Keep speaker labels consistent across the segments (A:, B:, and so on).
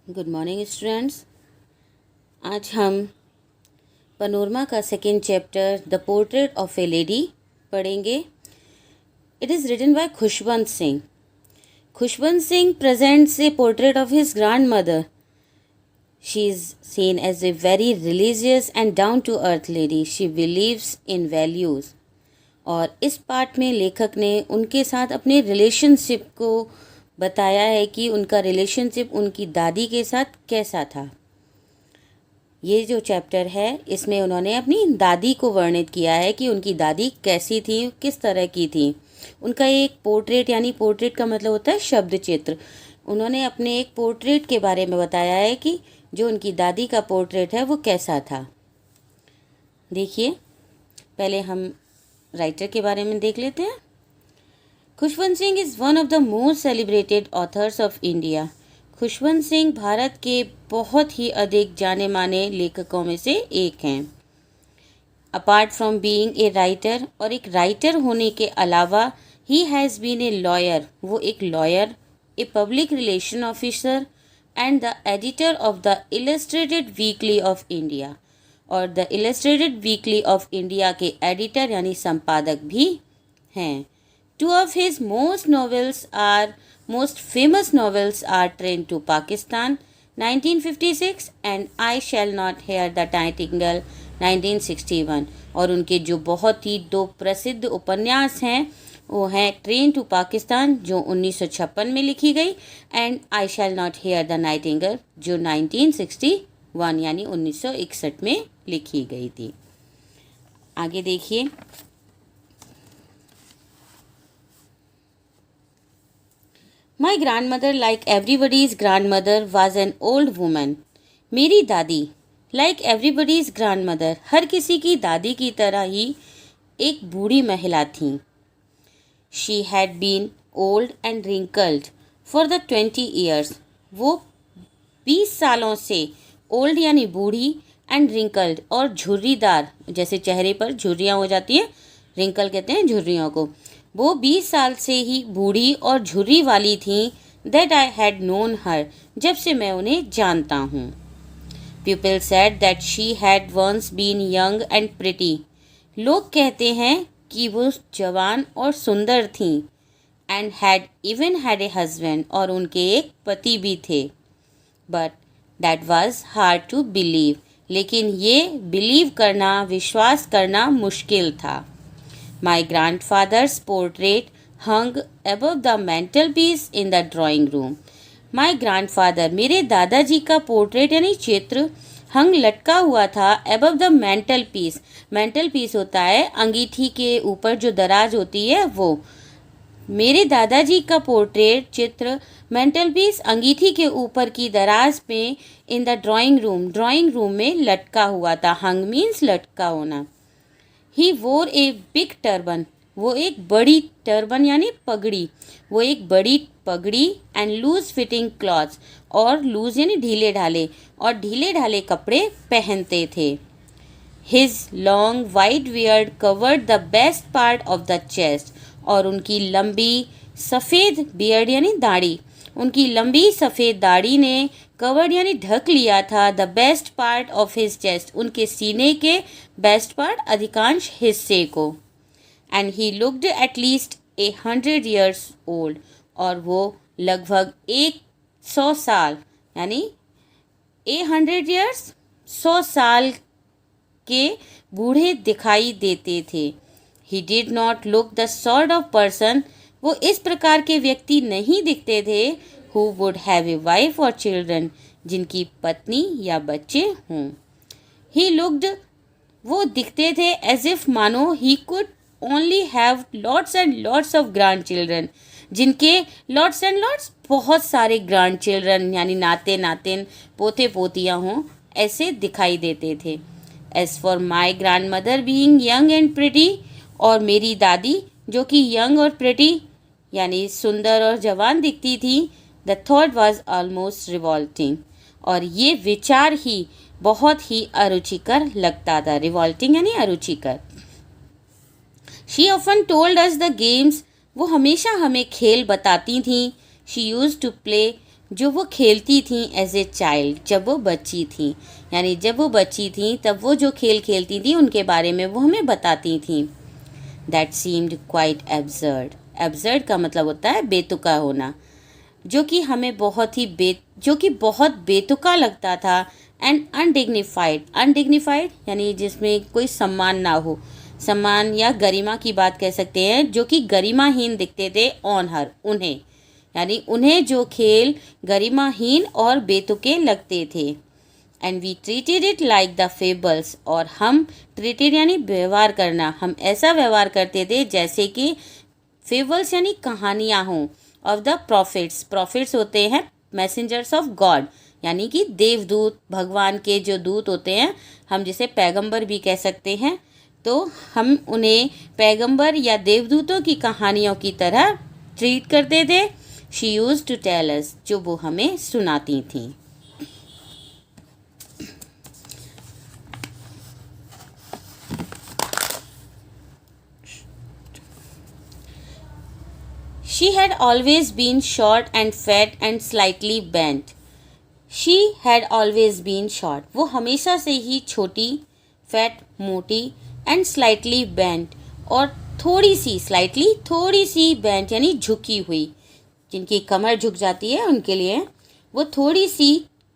A: Good morning students. आज हम Panorama का second chapter the portrait of a lady पढ़ेंगे। It is written by Khushwant Singh. Khushwant Singh presents a portrait of his grand mother. She is seen as a very religious and down to earth lady. She believes in values. और इस part में लेखक ने उनके साथ अपने relationship को बताया है कि उनका रिलेशनशिप उनकी दादी के साथ कैसा था। ये जो चैप्टर है इसमें उन्होंने अपनी दादी को वर्णित किया है कि उनकी दादी कैसी थी, किस तरह की थी। उनका एक पोर्ट्रेट, यानी पोर्ट्रेट का मतलब होता है शब्द चित्र। उन्होंने अपने एक पोर्ट्रेट के बारे में बताया है कि जो उनकी दादी का पोर्ट्रेट है वो कैसा था। देखिए, पहले हम राइटर के बारे में देख लेते हैं। Khushwant Singh is one of the most celebrated authors of India. Khushwant Singh Bharat के बहुत ही अधिक जाने माने लेखकों में से एक हैं। Apart from being a writer, और एक राइटर होने के अलावा he has been a lawyer. वो एक lawyer, a public relation officer and the editor of the Illustrated Weekly of India. और the Illustrated Weekly of India के एडिटर यानी संपादक भी हैं। Two of his most famous novels are Train to Pakistan 1956 and I Shall Not Hear the Nightingale 1961। और उनके जो बहुत ही दो प्रसिद्ध उपन्यास हैं वो हैं ट्रेन टू पाकिस्तान जो 1956 में लिखी गई and I shall not here the Nightingale जो 1961 यानी 1961 में लिखी गई थी। आगे देखिए। My grandmother, like everybody's grandmother, was an old woman. मेरी दादी like everybody's grandmother, हर किसी की दादी की तरह ही एक बूढ़ी महिला थी। She had been old and wrinkled for the 20 years. वो 20 सालों से old यानी बूढ़ी and wrinkled और झुर्रीदार, जैसे चेहरे पर झुर्रियाँ हो जाती हैं, wrinkle कहते हैं झुर्रियों को। वो 20 साल से ही बूढ़ी और झुर्री वाली थी। That I had known her, जब से मैं उन्हें जानता हूँ। People said that she had once been young and pretty. लोग कहते हैं कि वो जवान और सुंदर थी। And had even had a husband, और उनके एक पति भी थे। But that was hard to believe, लेकिन ये बिलीव करना, विश्वास करना मुश्किल था। My grandfather's portrait hung above the mantelpiece in the drawing room. My grandfather, मेरे दादाजी का पोर्ट्रेट यानी चित्र हंग लटका हुआ था above the mantelpiece। mantelpiece होता है अंगीठी के ऊपर जो दराज होती है वो। मेरे दादाजी का पोर्ट्रेट चित्र mantelpiece अंगीठी के ऊपर की दराज पे in the drawing room, drawing room में लटका हुआ था। हंग मीन्स लटका होना। ही वोर ए बिग टर्बन, वो एक बड़ी टर्बन यानी पगड़ी, वो एक बड़ी पगड़ी एंड लूज फिटिंग क्लॉथ्स, और लूज यानी ढीले ढाले, और ढीले ढाले कपड़े पहनते थे। His long white beard covered the best part of the chest, और उनकी लंबी सफ़ेद बियर्ड यानी दाढ़ी, उनकी लंबी सफ़ेद दाढ़ी ने कवर्ड यानी ढक लिया था the best part of his chest, उनके सीने के बेस्ट पार्ट अधिकांश हिस्से को। And he looked at least 100 years old, और वो लगभग 100 साल यानी 100 years 100 साल के बूढ़े दिखाई देते थे। He did not look the sort of person, वो इस प्रकार के व्यक्ति नहीं दिखते थे who would have a wife और चिल्ड्रन, जिनकी पत्नी या बच्चे हों। ही लुक्ड, वो दिखते थे एज इफ मानो he could only have lots and lots of grand children, जिनके लॉट्स एंड लॉट्स बहुत सारे ग्रैंड चिल्ड्रन यानी नाते नातिन पोते पोतियाँ हों, ऐसे दिखाई देते थे। As for my grand mother being young and pretty, और मेरी दादी जो कि यंग और प्रिटी यानी सुंदर और जवान दिखती थी, the thought was almost revolting, और ये विचार ही बहुत ही अरुचिकर लगता था। रिवॉल्टिंग यानी अरुचिकर। She often told us the games, वो हमेशा हमें खेल बताती थी। शी यूज टू प्ले जो वो खेलती थी एज ए चाइल्ड, जब वो बच्ची थी, यानी जब वो बच्ची थी तब वो जो खेल खेलती थी उनके बारे में वो हमें बताती थी। That seemed quite absurd. Absurd का मतलब होता है बेतुका होना, जो कि हमें बहुत बेतुका लगता था। एंड अनडिग्निफाइड, अनडिग्निफाइड यानी जिसमें कोई सम्मान ना हो, सम्मान या गरिमा की बात कह सकते हैं, जो कि गरिमाहीन दिखते थे ऑन हर, उन्हें, यानी उन्हें जो खेल गरिमाहीन और बेतुके लगते थे। And we treated it like the fables, और हम ट्रीटेड यानी व्यवहार करना, हम ऐसा व्यवहार करते थे जैसे कि फेबल्स यानी कहानियाँ हों, ऑफ द प्रॉफिट्स, प्रॉफिट्स होते हैं मैसेंजर्स ऑफ गॉड, यानी कि देवदूत, भगवान के जो दूत होते हैं, हम जिसे पैगंबर भी कह सकते हैं, तो हम उन्हें पैगंबर या देवदूतों की कहानियों की तरह ट्रीट करते थे। She used to tell us, जो वो हमें सुनाती थी। She had always been short and fat and slightly bent. She had always been short. वो हमेशा से ही छोटी, फैट मोटी, एंड स्लाइटली बेंट और थोड़ी सी बेंट यानी झुकी हुई, जिनकी कमर झुक जाती है उनके लिए, वो थोड़ी सी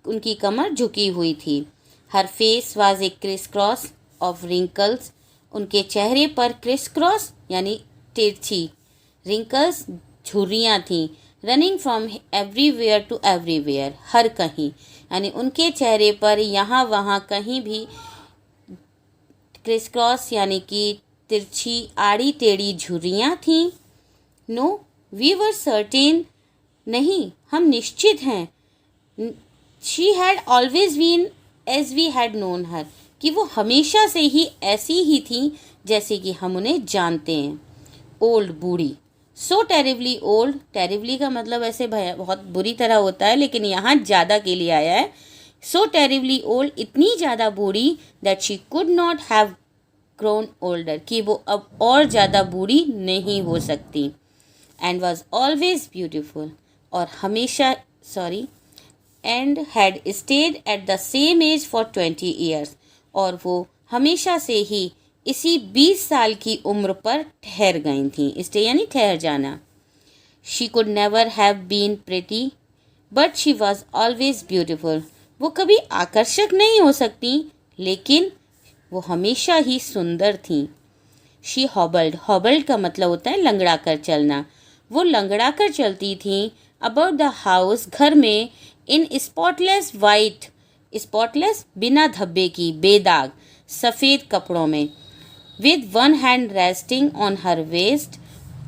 A: उनकी कमर झुकी हुई थी। Her face was a criss cross of wrinkles, उनके चेहरे पर क्रिस क्रॉस यानी तिरछी, रिंकल्स झुर्रियाँ थीं, running from everywhere to everywhere, हर कहीं, यानी उनके चेहरे पर यहाँ वहाँ कहीं भी क्रिस क्रॉस यानी कि तिरछी आड़ी टेढ़ी झुर्रियाँ थीं। नो वी वर सर्टेन, नहीं हम निश्चित हैं। She had always been as we had known her, कि वो हमेशा से ही ऐसी ही थी जैसे कि हम उन्हें जानते हैं। ओल्ड, बूढ़ी, सो टेरिबली ओल्ड, टेरिबली का मतलब ऐसे बहुत बुरी तरह होता है, लेकिन यहाँ ज़्यादा के लिए आया है। सो टेरिबली ओल्ड, इतनी ज़्यादा बूढ़ी, that she could not have grown older, कि वो अब और ज़्यादा बूढ़ी नहीं हो सकती। एंड वॉज ऑलवेज ब्यूटिफुल, और हमेशा and had stayed at the same age for 20 years, और वो हमेशा से ही इसी 20 साल की उम्र पर ठहर गई थी। स्टे यानी ठहर जाना। She could never have been pretty but she was always beautiful, वो कभी आकर्षक नहीं हो सकती लेकिन वो हमेशा ही सुंदर थी। शी हॉबल्ड, हॉबल्ड का मतलब होता है लंगड़ा कर चलना, वो लंगड़ा कर चलती थी अबाउट द हाउस, घर में, इन स्पॉटलेस वाइट, स्पॉटलेस बिना धब्बे की, बेदाग सफ़ेद कपड़ों में, with one hand resting on her waist,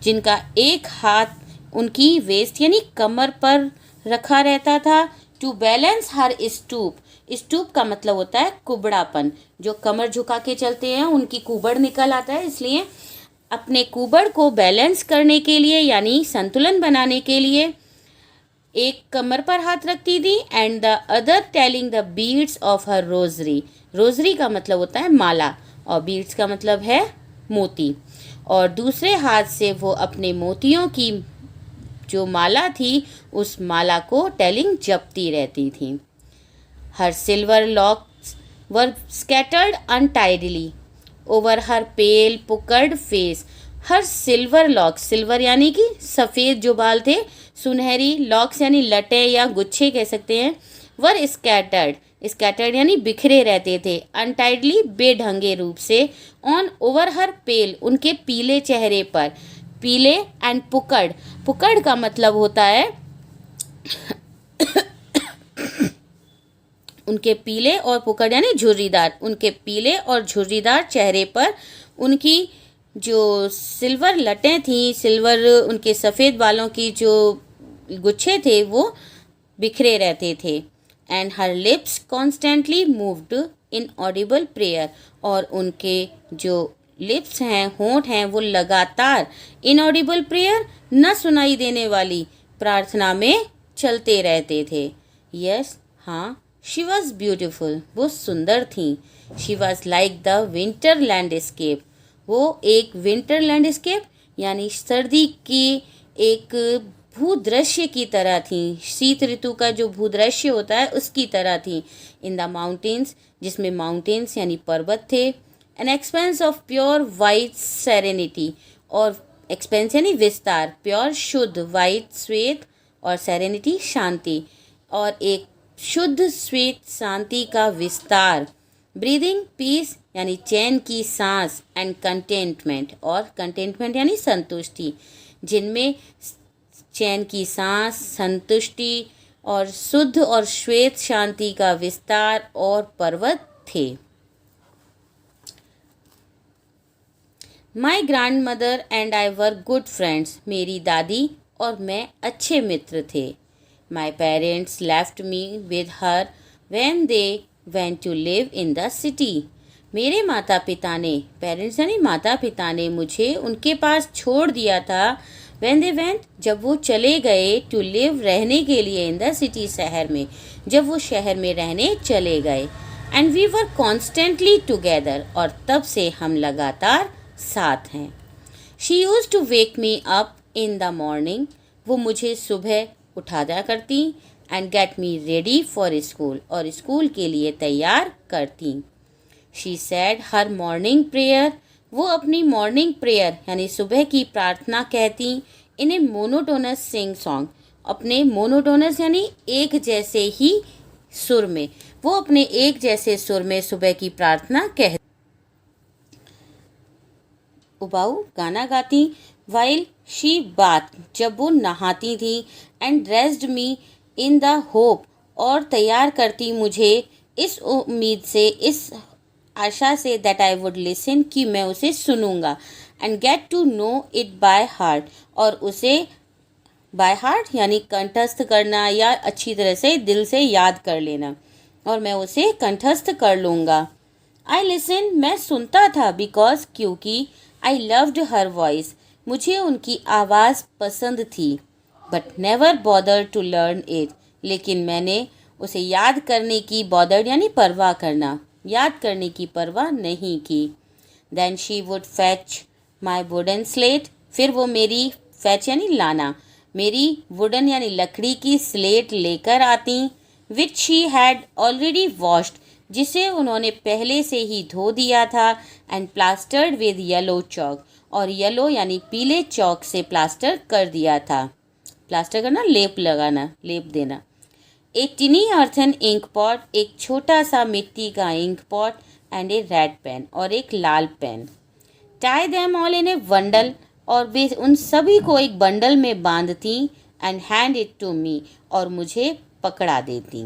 A: जिनका एक हाथ उनकी वेस्ट यानी कमर पर रखा रहता था। To balance her stoop, stoop का मतलब होता है कुबड़ापन, जो कमर झुका के चलते हैं उनकी कुबड़ निकल आता है, इसलिए अपने कुबड़ को बैलेंस करने के लिए यानी संतुलन बनाने के लिए एक कमर पर हाथ रखती थी। And the other telling the beads of her rosary, rosary का मतलब होता है माला और बीड्स का मतलब है मोती, और दूसरे हाथ से वो अपने मोतियों की जो माला थी उस माला को टेलिंग जपती रहती थी। हर सिल्वर लॉक्स वर स्कैटर्ड अनटाइडली ओवर हर पेल पुकर्ड फेस, हर सिल्वर लॉक्स, सिल्वर यानी कि सफ़ेद जो बाल थे, सुनहरी, लॉक्स यानी लटे या गुच्छे कह सकते हैं, वर स्कैटर्ड, स्कैटर्ड यानी बिखरे रहते थे, अनटाइडली बेढंगे रूप से, ऑन ओवर हर पेल उनके पीले चेहरे पर, पीले एंड पुकड़, पुकड़ का मतलब होता है उनके पीले और पुकड़ यानी झुर्रीदार, उनके पीले और झुर्रीदार चेहरे पर उनकी जो सिल्वर लटें थीं, सिल्वर उनके सफ़ेद बालों की जो गुच्छे थे वो बिखरे रहते थे। And her lips constantly moved in Audible prayer, और उनके जो लिप्स हैं, होंठ हैं, वो लगातार इनऑडिबल प्रेयर, न सुनाई देने वाली प्रार्थना में चलते रहते थे। यस, हाँ, शी वॉज ब्यूटिफुल, वो सुंदर थी। She was like the winter landscape, वो एक विंटर लैंडस्केप यानी सर्दी की एक भूदृश्य की तरह थी। शीत ऋतु का जो भूदृश्य होता है उसकी तरह थी। इन द माउंटेन्स, जिसमें माउंटेन्स यानी पर्वत थे। An expense of pure white serenity, और एक्सपेंस यानी विस्तार, प्योर शुद्ध, वाइट श्वेत, और सेरेनिटी शांति, और एक शुद्ध श्वेत शांति का विस्तार। ब्रीदिंग पीस यानी चैन की सांस, एंड कंटेंटमेंट, और कंटेंटमेंट यानी संतुष्टि, जिनमें चैन की सांस, संतुष्टि और शुद्ध और श्वेत शांति का विस्तार और पर्वत थे। My grand mother and I were good friends, मेरी दादी और मैं अच्छे मित्र थे। My parents left me with her when they went to live in the city, मेरे माता पिता ने, पेरेंट्स यानी माता पिता ने मुझे उनके पास छोड़ दिया था। व्हेन दे वेंट, जब वो चले गए, टू लिव, रहने के लिए, इन द सिटी, शहर में, जब वो शहर में रहने चले गए। And we were constantly together, और तब से हम लगातार साथ हैं। She used to wake me up in the morning, वो मुझे सुबह उठा दिया करती, and get me ready for school, और स्कूल के लिए तैयार करती। She said her morning prayer, वो अपनी मॉर्निंग प्रेयर यानी सुबह की प्रार्थना कहती, in a monotonous sing song, अपने मोनोटोनस यानी एक जैसे ही सुर में, वो अपने एक जैसे सुर में सुबह की प्रार्थना कहती, उबाऊ गाना गाती। वाइल शी बात, जब वो नहाती थी। And dressed me in the hope, और तैयार करती मुझे इस उम्मीद से, इस आशा से, दैट आई वुड लिसन, कि मैं उसे सुनूंगा। And get to know it by heart, और उसे बाय हार्ट यानी कंठस्थ करना या अच्छी तरह से दिल से याद कर लेना, और मैं उसे कंठस्थ कर लूँगा। आई लिसन, मैं सुनता था, बिकॉज, क्योंकि, आई लव्ड हर वॉइस, मुझे उनकी आवाज़ पसंद थी। But never bother to learn it, लेकिन मैंने उसे याद करने की, बॉदर्ड यानी परवाह करना, याद करने की परवाह नहीं की। Then she would fetch my wooden slate, फिर वो मेरी, फैच यानी लाना, मेरी वुडन यानी लकड़ी की स्लेट लेकर आती, which she had already washed, जिसे उन्होंने पहले से ही धो दिया था, and plastered with yellow chalk, और येलो यानी पीले चौक से प्लास्टर कर दिया था। प्लास्टर करना, लेप लगाना, लेप देना। एक टिनी अर्थन इंक पॉट, एक छोटा सा मिट्टी का ink pot, and a red pen, और एक लाल pen. Tie them all in a bundle, और वे उन सभी को एक बंडल में बांधती, and hand it to me, और मुझे पकड़ा देती।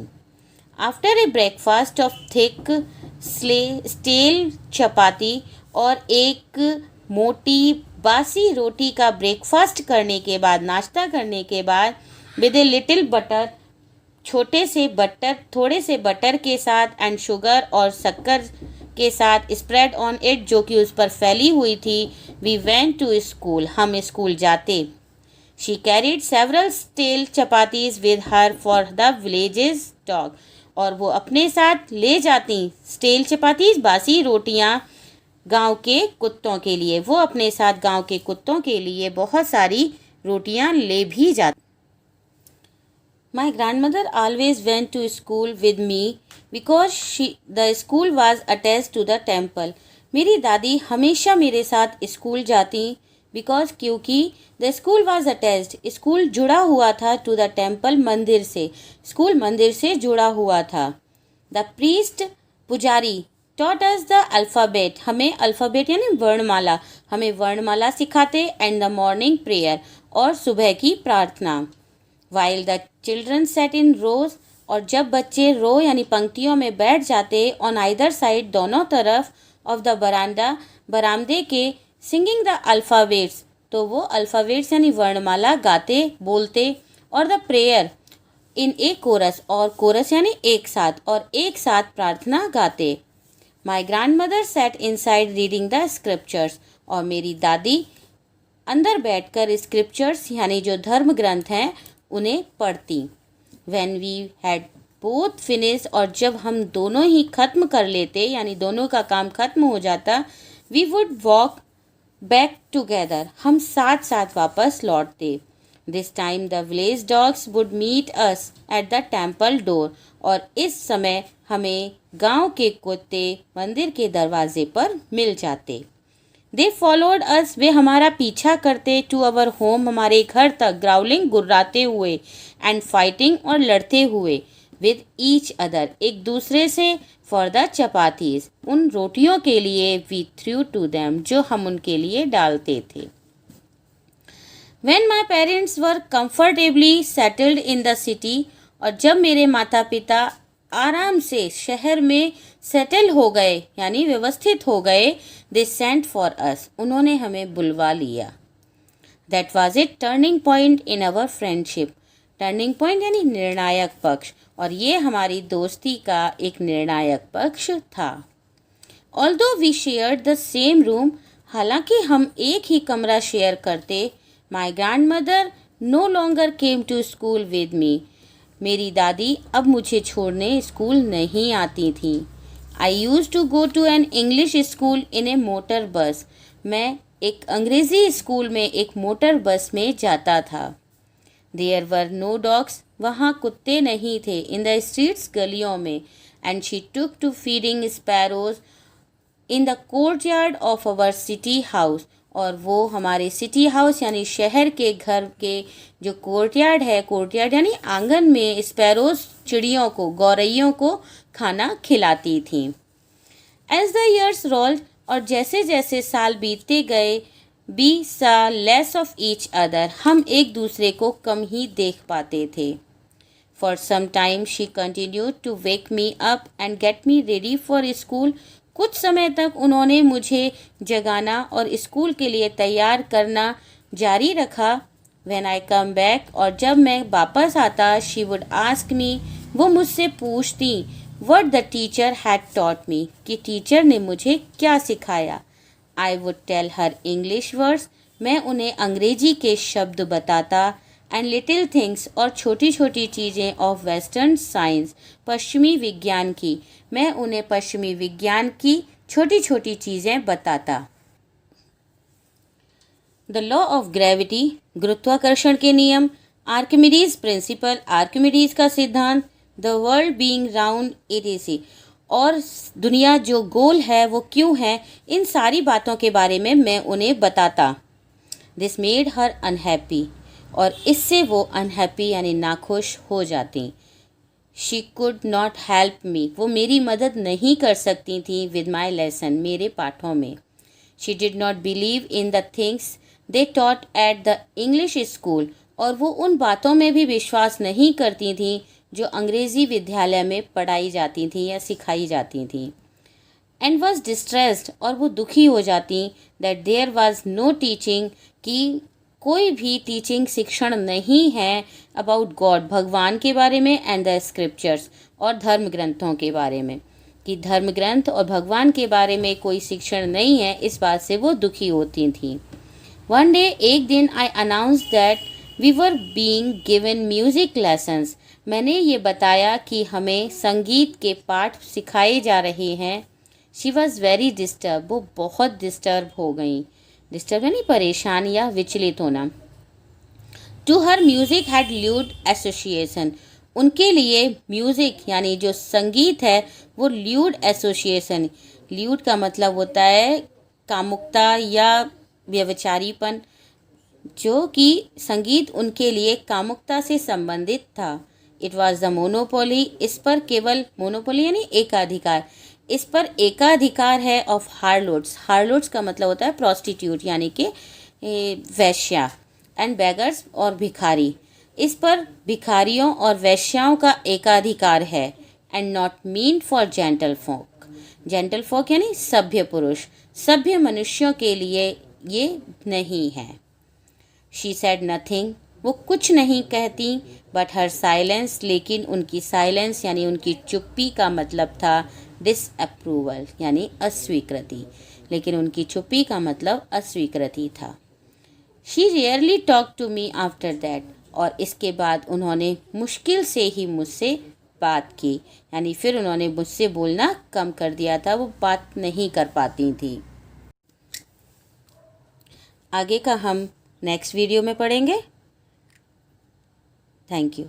A: After a breakfast of thick stale chapati, और एक मोटी बासी रोटी का ब्रेकफास्ट करने के बाद, नाश्ता करने के बाद, विद ए लिटिल बटर, छोटे से बटर, थोड़े से बटर के साथ, एंड शुगर, और शक्कर के साथ, स्प्रेड ऑन इट, जो कि उस पर फैली हुई थी। वी वेंट टू स्कूल, हम स्कूल जाते। She carried several stale chapatis with her for the villages dog, और वो अपने साथ ले जाती स्टेल चपातीज, बासी रोटियां, गांव के कुत्तों के लिए। वो अपने साथ गांव के कुत्तों के लिए बहुत सारी रोटियां ले भी जाती। My grandmother always went to school with me because the school was attached to the temple. मेरी दादी हमेशा मेरे साथ स्कूल जाती, because, क्योंकि the school was attached, school जुड़ा हुआ था, to the temple, मंदिर से, स्कूल मंदिर से जुड़ा हुआ था। The priest, पुजारी, taught us the alphabet, हमें अल्फ़ाबेट यानी वर्णमाला, हमें वर्णमाला सिखाते, and the morning prayer, और सुबह की प्रार्थना। While the children sat in rows, और जब बच्चे रो यानी पंक्तियों में बैठ जाते, on either side, दोनों तरफ, of the veranda, बरामदे के, singing the alphabets, तो वो अल्फ़ाबेट्स यानी वर्णमाला गाते, बोलते, और the prayer in a chorus, और कोरस यानी एक साथ, और एक साथ प्रार्थना गाते। My grandmother sat inside reading the scriptures, और मेरी दादी अंदर बैठकर स्क्रिप्चर्स यानी जो धर्म ग्रंथ हैं उन्हें पढ़ती। When we had both finished, और जब हम दोनों ही खत्म कर लेते यानी दोनों का काम खत्म हो जाता, we would walk back together, हम साथ साथ वापस लौटते। This time the village dogs would meet us at the temple door, और इस समय हमें गांव के कुत्ते मंदिर के दरवाजे पर मिल जाते। दे फॉलोड अस, वे हमारा पीछा करते, टू अवर होम, हमारे घर तक, ग्राउलिंग, गुर्राते हुए, एंड फाइटिंग, और लड़ते हुए, विद ईच अदर, एक दूसरे से, फॉर द चपातीज, उन रोटियों के लिए, वी थ्रू टू देम, जो हम उनके लिए डालते थे। When my parents were comfortably settled in the city, और जब मेरे माता पिता आराम से शहर में सेटल हो गए यानी व्यवस्थित हो गए, दे सेंट फॉर अस, उन्होंने हमें बुलवा लिया। That was it turning point in our friendship, turning point यानी निर्णायक पक्ष, और ये हमारी दोस्ती का एक निर्णायक पक्ष था। Although we shared the same room, हालांकि हम एक ही कमरा शेयर करते, my grand mother no longer came to school with me, मेरी दादी अब मुझे छोड़ने स्कूल नहीं आती थी। I used to go to an English school in a motor bus, मैं एक अंग्रेज़ी स्कूल में एक मोटर बस में जाता था। देयर वर नो डॉग्स, वहाँ कुत्ते नहीं थे, इन द स्ट्रीट्स, गलियों में, and she took to feeding sparrows in the courtyard of our city house, और वो हमारे सिटी हाउस यानी शहर के घर के जो कोर्टयार्ड है, कोर्टयार्ड यानी आंगन में, स्पैरोज, चिड़ियों को, गौरैयों को खाना खिलाती थी। एज द ईयर्स रोल्ड, और जैसे जैसे साल बीतते गए, we saw less of each other, हम एक दूसरे को कम ही देख पाते थे। For some time she continued to wake me up and get me ready for school, कुछ समय तक उन्होंने मुझे जगाना और स्कूल के लिए तैयार करना जारी रखा। व्हेन आई कम बैक, और जब मैं वापस आता, शी वुड आस्क मी, वो मुझसे पूछती, what the teacher had taught me, कि टीचर ने मुझे क्या सिखाया। I would tell her English words, मैं उन्हें अंग्रेजी के शब्द बताता, एंड लिटिल थिंग्स, और छोटी छोटी चीज़ें, ऑफ वेस्टर्न साइंस, पश्चिमी विज्ञान की, मैं उन्हें पश्चिमी विज्ञान की छोटी छोटी चीज़ें बताता। द लॉ ऑफ ग्रेविटी, गुरुत्वाकर्षण के नियम, आर्किमिडीज प्रिंसिपल, आर्किमिडीज का सिद्धांत, the world being round it is, और दुनिया जो गोल है वो क्यों है, इन सारी बातों के बारे में मैं उन्हें बताता। दिस मेड हर अनहैप्पी, और इससे वो अनहैप्पी यानी नाखुश हो जाती। She could not help me, वो मेरी मदद नहीं कर सकती थी, विद माई लेसन, मेरे पाठों में। She did not believe in the things they taught at the English school, और वो उन बातों में भी विश्वास नहीं करती थी जो अंग्रेज़ी विद्यालय में पढ़ाई जाती थी या सिखाई जाती थी। एंड वॉज डिस्ट्रेस्ड, और वो दुखी हो जाती, that there was no teaching, कि कोई भी टीचिंग शिक्षण नहीं है, अबाउट गॉड, भगवान के बारे में, एंड द स्क्रिप्चर्स, और धर्म ग्रंथों के बारे में, कि धर्म ग्रंथ और भगवान के बारे में कोई शिक्षण नहीं है, इस बात से वो दुखी होती थी। वन डे, एक दिन, I announce that we were being given music lessons, मैंने ये बताया कि हमें संगीत के पाठ सिखाए जा रहे हैं। शी वॉज़ वेरी डिस्टर्ब, वो बहुत डिस्टर्ब हो गई, डिस्टर्ब यानी परेशान या विचलित होना। To her music had lewd association, उनके लिए म्यूज़िक यानी जो संगीत है वो ल्यूड एसोसिएशन, ल्यूड का मतलब होता है कामुकता या व्यभिचारीपन, जो कि संगीत उनके लिए कामुकता से संबंधित था। इट वॉज द मोनोपोली, इस पर केवल, मोनोपोली यानी एकाधिकार, इस पर एकाधिकार है, ऑफ हार्लोट्स, हार्लोट्स का मतलब होता है प्रोस्टिट्यूट यानी कि वैश्या, एंड बेगर्स, और भिखारी, इस पर भिखारियों और वैश्याओं का एकाधिकार है। And not mean for gentle folk, gentle folk यानी सभ्य पुरुष, सभ्य मनुष्यों के लिए ये नहीं है। शी सेड नथिंग, वो कुछ नहीं कहती, बट हर साइलेंस, लेकिन उनकी साइलेंस यानी उनकी चुप्पी का मतलब था डिसअप्रूवल यानी अस्वीकृति, लेकिन उनकी चुप्पी का मतलब अस्वीकृति था। She rarely talk to me after that, और इसके बाद उन्होंने मुश्किल से ही मुझसे बात की, यानी फिर उन्होंने मुझसे बोलना कम कर दिया था, वो बात नहीं कर पाती थी। आगे का हम नेक्स्ट वीडियो में पढ़ेंगे। Thank you.